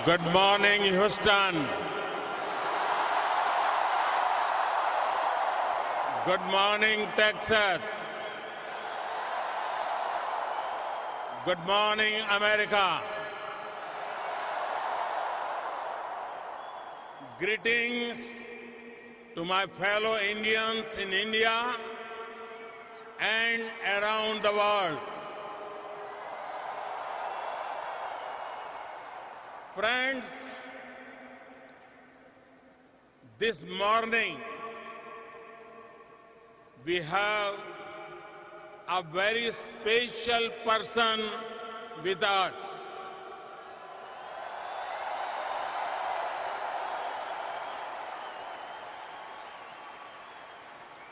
Good morning, Houston. Good morning, Texas. Good morning, America. Greetings to my fellow Indians in India and around the world. Friends, this morning we have a very special person with us.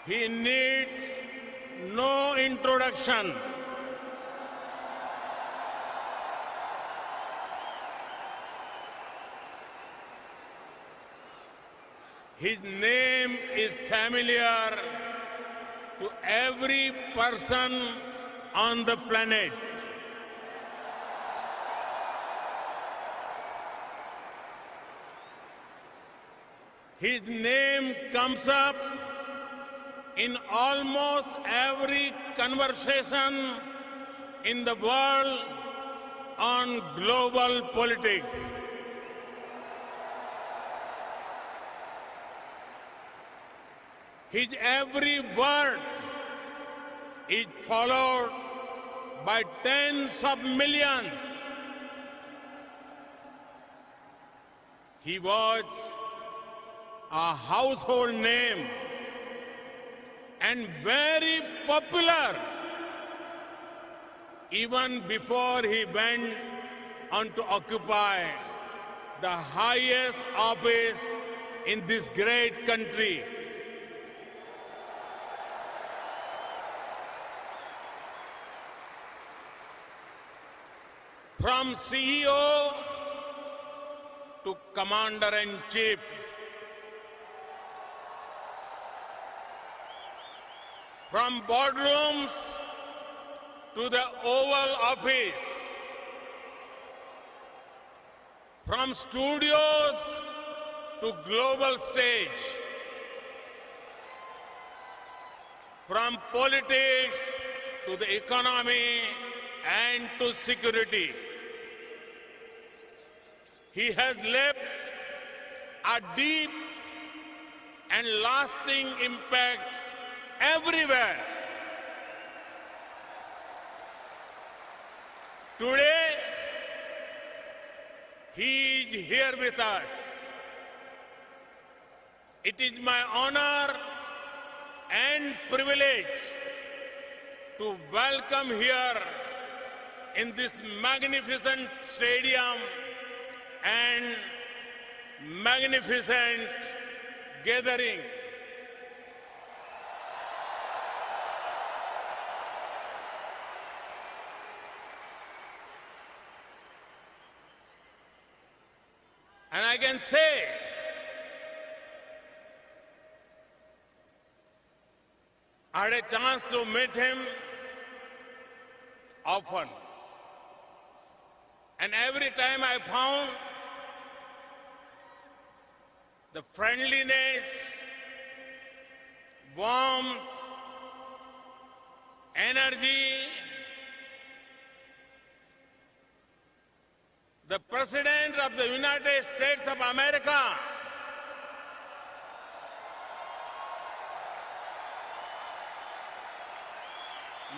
He needs no introduction. His name is familiar to every person on the planet. His name comes up in almost every conversation in the world on global politics. His every word is followed by tens of millions. He was a household name and very popular even before he went on to occupy the highest office in this great country. From CEO to Commander-in-Chief, from boardrooms to the Oval Office, from studios to global stage, from politics to the economy and to security. He has left a deep and lasting impact everywhere. Today, he is here with us. It is my honor and privilege to welcome here in this magnificent stadium and magnificent gathering. And I can say, I had a chance to meet him often. And every time I found the friendliness, warmth, energy, the President of the United States of America,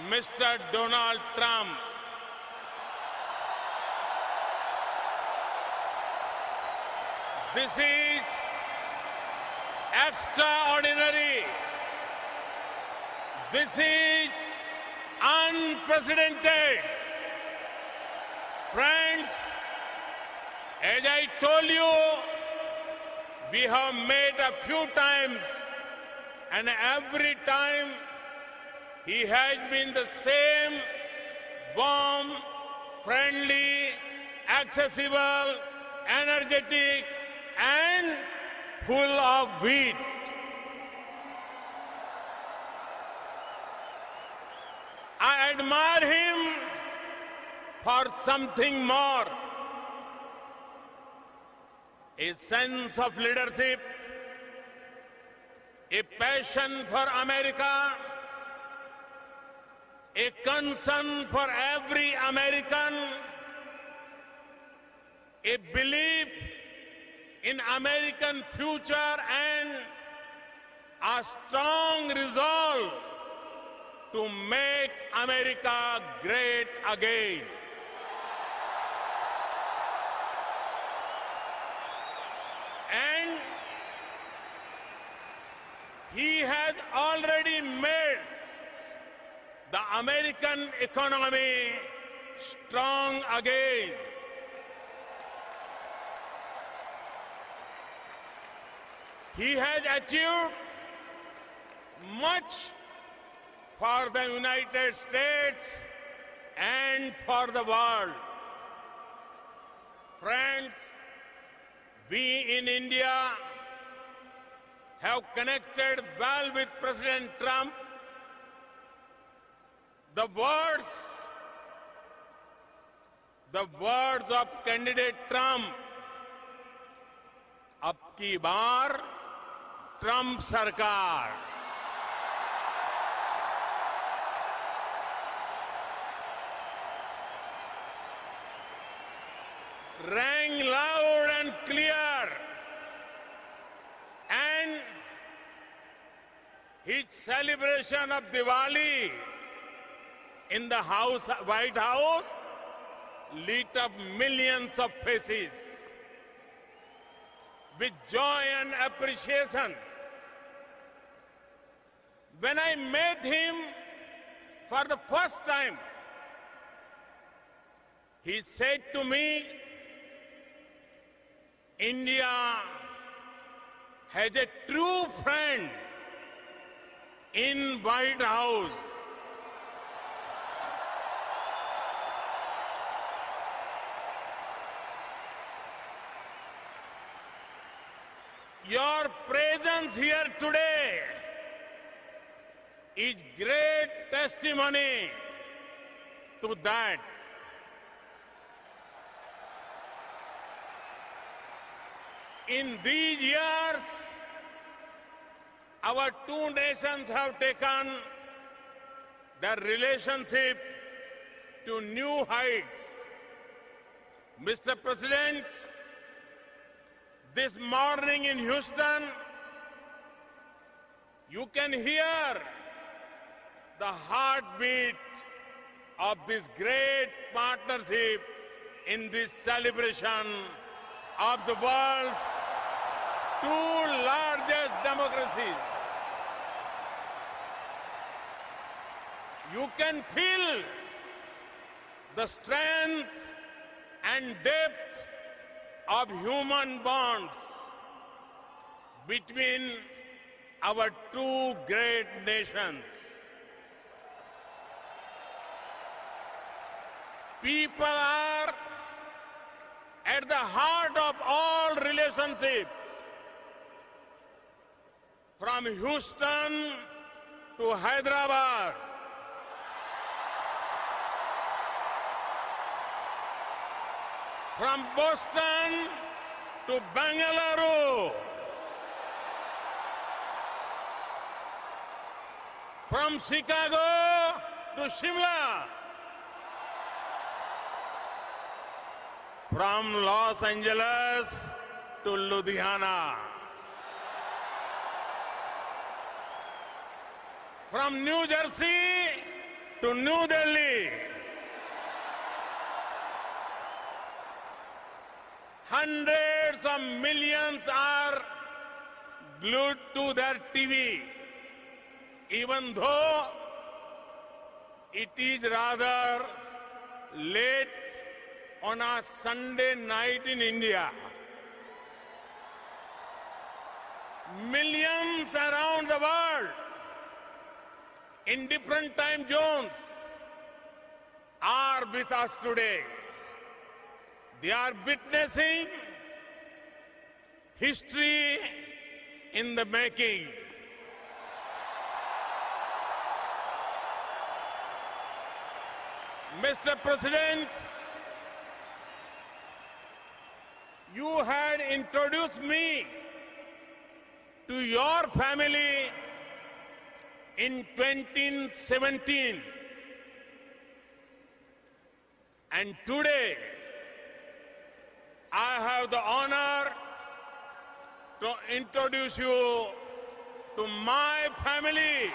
Mr. Donald Trump, this is extraordinary. This is unprecedented. Friends, as I told you, we have met a few times, and every time he has been the same warm, friendly, accessible, energetic, and full of wit. I admire him for something more. a sense of leadership, a passion for America, a concern for every American, a belief in American future, and a strong resolve to make America great again. And he has already made the American economy strong again. He has achieved much for the United States and for the world. Friends, we in India have connected well with President Trump. The words of candidate Trump, अब की बार Trump सरकार, rang loud and clear, and his celebration of Diwali in the White House lit up millions of faces with joy and appreciation. When I met him for the first time, he said to me, India has a true friend in White House. Your presence here today is great testimony to that. In these years, our two nations have taken their relationship to new heights. Mr. President, this morning in Houston, you can hear the heartbeat of this great partnership in this celebration of the world's two largest democracies. You can feel the strength and depth of human bonds between our two great nations. People are at the heart of all relationships, from Houston to Hyderabad, from Boston to Bangalore, from Chicago to Shimla, from Los Angeles to Ludhiana, from New Jersey to New Delhi. Hundreds of millions are glued to their TV, even though it is rather late on a Sunday night in India. Millions around the world in different time zones are with us today. They are witnessing history in the making. Mr. President, you had introduced me to your family in 2017. And today, I have the honor to introduce you to my family.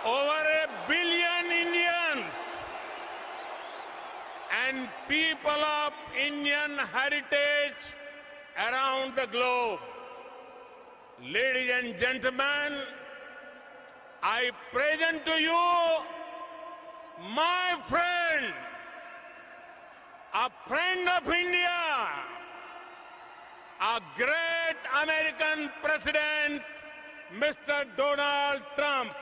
Over 1 billion Indians and people of Indian heritage around the globe. Ladies and gentlemen, I present to you my friend, a friend of India, a great American president, Mr. Donald Trump.